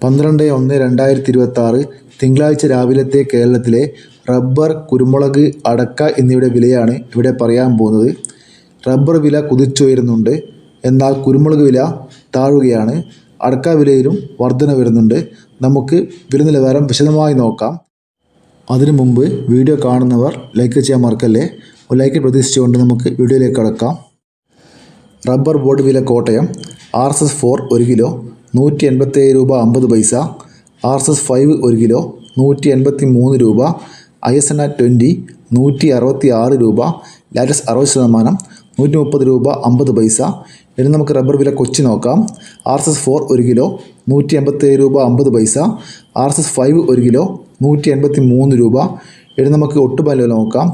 12/1/2026 തിങ്കളാഴ്ച രാവിലത്തെ കേരളത്തിലെ റബ്ബർ, കുരുമുളക്, അടക്ക എന്നിവയുടെ വിലയാണ് ഇവിടെ പറയാൻ പോകുന്നത്. റബ്ബർ വില കുതിച്ചുയരുന്നുണ്ട്. എന്നാൽ കുരുമുളക് വില താഴുകയാണ്. അടക്ക വിലയിലും വർധന വരുന്നുണ്ട്. നമുക്ക് വില നിലവാരം വിശദമായി നോക്കാം. അതിനു മുമ്പ് വീഡിയോ കാണുന്നവർ ലൈക്ക് ചെയ്യാൻ മറക്കല്ലേ. ഒരു ലൈക്ക് പ്രതീക്ഷിച്ചുകൊണ്ട് നമുക്ക് വീഡിയോയിലേക്ക് കടക്കാം. റബ്ബർ ബോർഡ് വില കോട്ടയം RSS-4 1 കിലോ 187 രൂപ 50 പൈസ. RSS-5 1 കിലോ 183 രൂപ. ISNA 20 166 രൂപ. ലാറ്റസ് 60% 130 രൂപ 50 പൈസ. ഇനി നമുക്ക് റബ്ബർ വില കൊച്ചി നോക്കാം. RSS-4 1 കിലോ 187 രൂപ 50 പൈസ. RSS-5 1 കിലോ 183 രൂപ. ഇനി നമുക്ക് ഒട്ടുപാൽ വില നോക്കാം.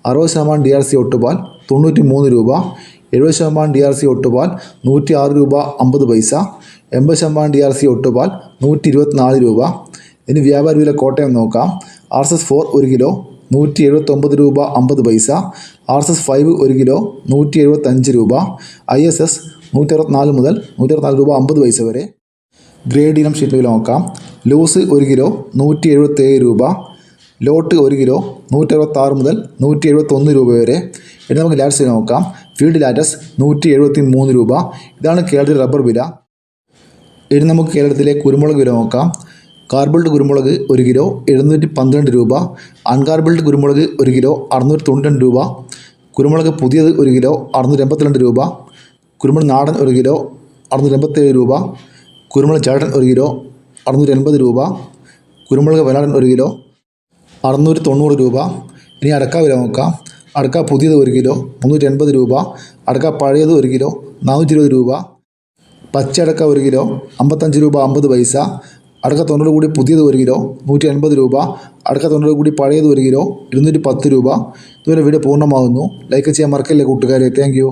60% DRC ഒട്ടുപാൽ 93 രൂപ. 70% DRC ഒട്ടുപാൽ 106 രൂപ 50 പൈസ. 80% DRC ഒട്ടുപാൽ 124 രൂപ. ഇനി വ്യാപാരി വില കോട്ടയം നോക്കാം. RSS-4 1 കിലോ 179 രൂപ 50 പൈസ. RSS-5 1 കിലോ 175 രൂപ. ISS 164 മുതൽ 164 രൂപ 50 പൈസ വരെ. ഗ്രേഡ് ഇനം ഷീറ്റ് വില നോക്കാം. ലൂസ് 1 കിലോ 177 രൂപ. ലോട്ട് 1 കിലോ 166 മുതൽ 171 രൂപ വരെ. ഇനി നമുക്ക് ലാറ്റസ് വില നോക്കാം. ഫീൽഡ് ലാറ്റസ് 173 രൂപ. ഇതാണ് കേരളത്തിലെ റബ്ബർ വില. ഇനി നമുക്ക് കേരളത്തിലെ കുരുമുളക് വില നോക്കാം. കാർബിൾഡ് കുരുമുളക് 1 കിലോ 712 രൂപ. അൺകാർബിൾഡ് കുരുമുളക് 1 കിലോ 692 രൂപ. കുരുമുളക് പുതിയത് 1 കിലോ 682 രൂപ. കുരുമുളക് നാടൻ 1 കിലോ 687 രൂപ. കുരുമുളക് ചേട്ടൻ 1 കിലോ 680 രൂപ. കുരുമുളക് വനാടൻ 1 കിലോ 690 രൂപ. ഇനി അടക്ക വില നോക്കാം. അടക്ക പുതിയത് 1 കിലോ 380 രൂപ. അടക്ക പഴയത് 1 കിലോ 420 രൂപ. പച്ചയടക്ക 1 കിലോ 55 രൂപ 50 പൈസ. അടക്ക തൊണ്ടോട് കൂടി പുതിയത് 1 കിലോ 180 രൂപ. അടക്ക തൊണ്ടോട് കൂടി പഴയത് 1 കിലോ 210 രൂപ. ഇതുവരെ വീഡിയോ പൂർണ്ണമാകുന്നു. ലൈക്ക് ചെയ്യാൻ മറക്കല്ലേ കൂട്ടുകാരെ. Thank you.